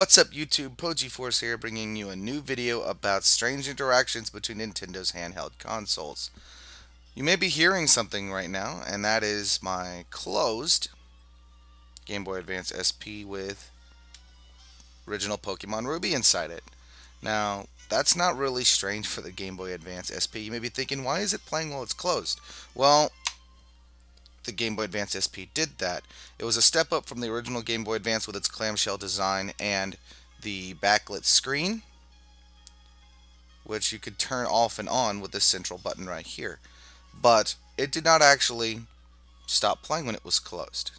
What's up YouTube, PojiForce here, bringing you a new video about strange interactions between Nintendo's handheld consoles. You may be hearing something right now, and that is my closed Game Boy Advance SP with original Pokemon Ruby inside it. Now, that's not really strange for the Game Boy Advance SP. You may be thinking, why is it playing while it's closed? Well, the Game Boy Advance SP did that. It was a step up from the original Game Boy Advance with its clamshell design and the backlit screen, which you could turn off and on with this central button right here. But it did not actually stop playing when it was closed.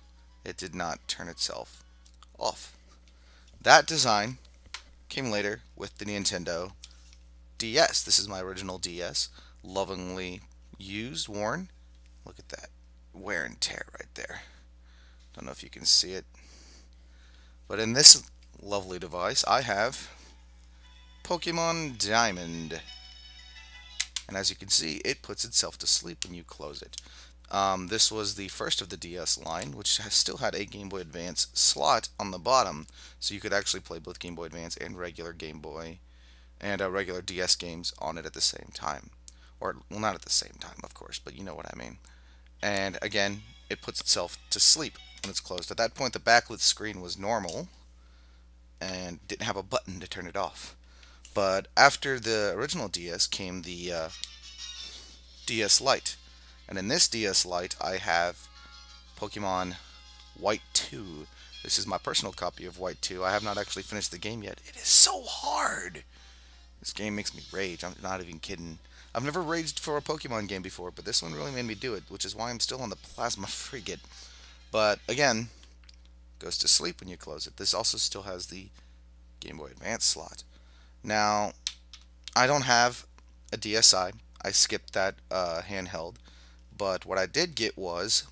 It did not turn itself off. That design came later with the Nintendo DS. This is my original DS. Lovingly used, worn. Look at that wear and tear right there. Don't know if you can see it. But in this lovely device, I have Pokemon Diamond. And as you can see, it puts itself to sleep when you close it. This was the first of the DS line, which still had a Game Boy Advance slot on the bottom, so you could actually play both Game Boy Advance and regular Game Boy and regular DS games on it at the same time. Or, well, not at the same time, of course, but you know what I mean. And again, it puts itself to sleep when it's closed. At that point, the backlit screen was normal and didn't have a button to turn it off. But after the original DS came the DS Lite. And in this DS Lite, I have Pokemon White 2. This is my personal copy of White 2. I have not actually finished the game yet. It is so hard! This game makes me rage. I'm not even kidding. I've never raged for a Pokemon game before, but this one really made me do it, which is why I'm still on the Plasma Frigate. But again, goes to sleep when you close it. This also still has the Game Boy Advance slot. Now, I don't have a DSi. I skipped that handheld. But what I did get was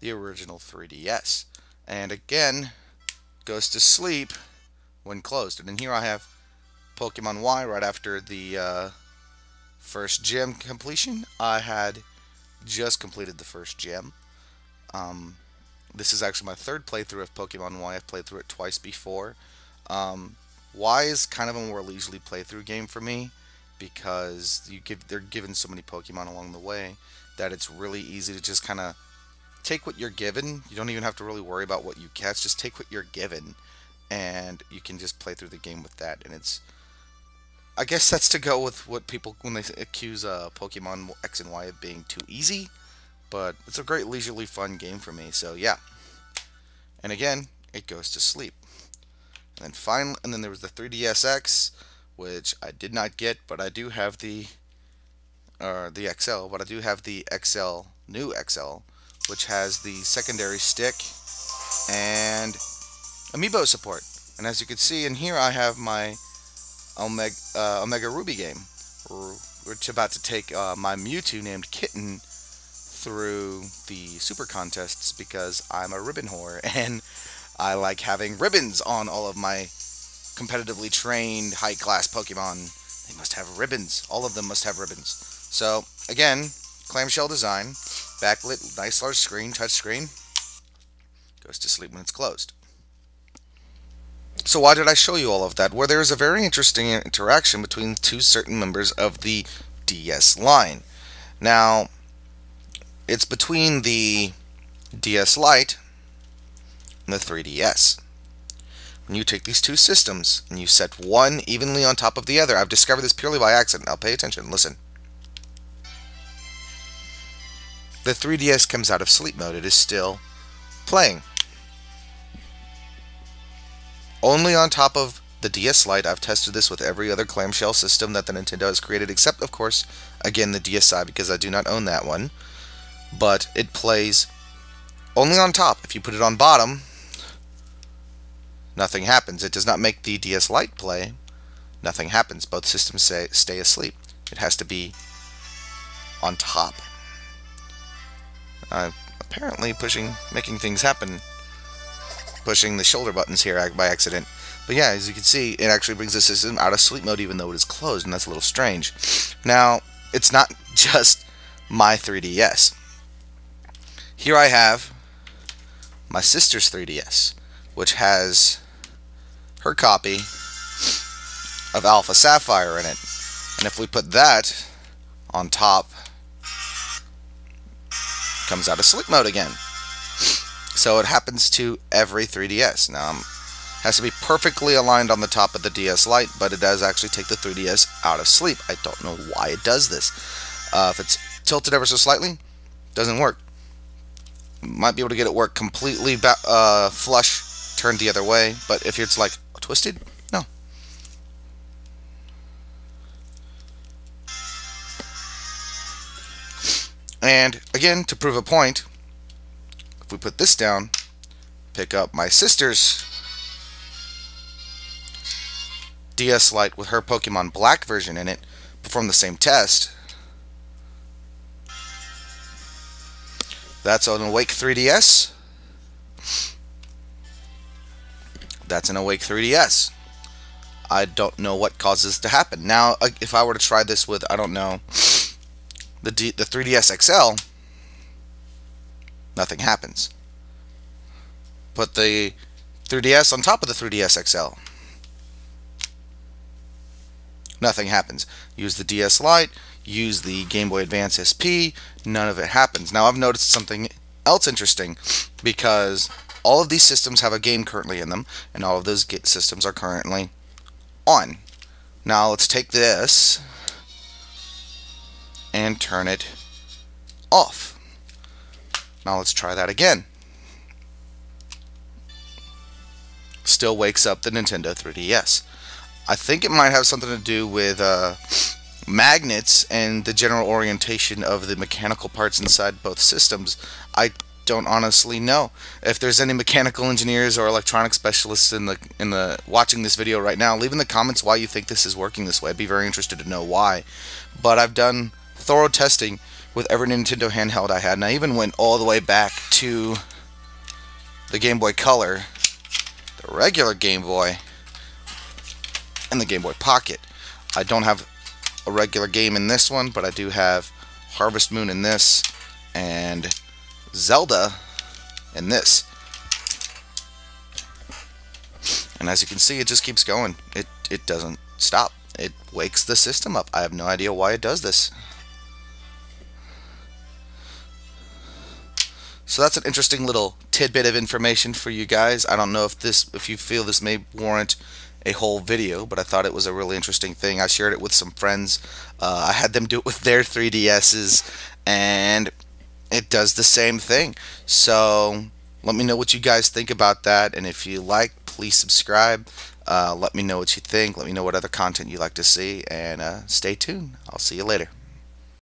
the original 3DS. And again, goes to sleep when closed. And in here I have Pokemon Y right after the first gym completion. I had just completed the first gym. This is actually my third playthrough of Pokemon Y. I've played through it twice before. Y is kind of a more leisurely playthrough game for me because they're given so many Pokemon along the way that it's really easy to just kind of take what you're given. You don't even have to really worry about what you catch. Just take what you're given, and you can just play through the game with that. And I guess that's to go with what people when they accuse Pokemon X and Y of being too easy. But it's a great leisurely fun game for me. So yeah. And again, it goes to sleep. And then there was the 3DSX, which I did not get, but I do have the XL, but I do have the new XL, which has the secondary stick and amiibo support. And as you can see in here, I have my Omega Ruby game. We're about to take my Mewtwo named Kitten through the super contests because I'm a ribbon whore and I like having ribbons on all of my competitively trained high-class Pokemon. They must have ribbons. All of them must have ribbons. So, again, clamshell design, backlit, nice large screen, touch screen. Goes to sleep when it's closed. So why did I show you all of that? Well, there is a very interesting interaction between two certain members of the DS line. Now, it's between the DS Lite and the 3DS. When you take these two systems and you set one evenly on top of the other, I've discovered this purely by accident. Now pay attention, listen. The 3DS comes out of sleep mode. It is still playing. Only on top of the DS Lite. I've tested this with every other clamshell system that the Nintendo has created, except, of course, again, the DSi, because I do not own that one. But it plays only on top. If you put it on bottom, nothing happens. It does not make the DS Lite play. Nothing happens. Both systems stay asleep. It has to be on top. I'm apparently making things happen. Pushing the shoulder buttons here by accident. But yeah, as you can see, it actually brings the system out of sleep mode even though it is closed, and that's a little strange. Now, it's not just my 3DS. Here I have my sister's 3DS, which has her copy of Alpha Sapphire in it. And if we put that on top, it comes out of sleep mode again. So it happens to every 3DS. Now, it has to be perfectly aligned on the top of the DS Lite, but it does actually take the 3DS out of sleep. I don't know why it does this. If it's tilted ever so slightly, it doesn't work. Might be able to get it work completely flush, turned the other way, but if it's like twisted, no. And again, to prove a point, if we put this down, pick up my sister's DS Lite with her Pokemon Black version in it, perform the same test. That's an Awake 3DS. That's an Awake 3DS. I don't know what causes this to happen. Now, if I were to try this with, I don't know, the 3DS XL, nothing happens. Put the 3DS on top of the 3DS XL, nothing happens. Use the DS Lite, use the Game Boy Advance SP, none of it happens. Now I've noticed something else interesting, because all of these systems have a game currently in them, and all of those systems are currently on. Now let's take this and turn it off. Now let's try that again. Still wakes up the Nintendo 3DS. I think it might have something to do with magnets and the general orientation of the mechanical parts inside both systems. I don't honestly know. If there's any mechanical engineers or electronic specialists in the watching this video right now, leave in the comments why you think this is working this way. I'd be very interested to know why. But I've done thorough testing with every Nintendo handheld I had, and I even went all the way back to the Game Boy Color, the regular Game Boy, and the Game Boy Pocket. I don't have a regular game in this one, but I do have Harvest Moon in this, and Zelda in this. And as you can see, it just keeps going. It doesn't stop. It wakes the system up. I have no idea why it does this. So that's an interesting little tidbit of information for you guys. I don't know if you feel this may warrant a whole video, but I thought it was a really interesting thing. I shared it with some friends. I had them do it with their 3DSs, and it does the same thing. So let me know what you guys think about that, and if you like, please subscribe. Let me know what you think. Let me know what other content you like to see, and stay tuned. I'll see you later.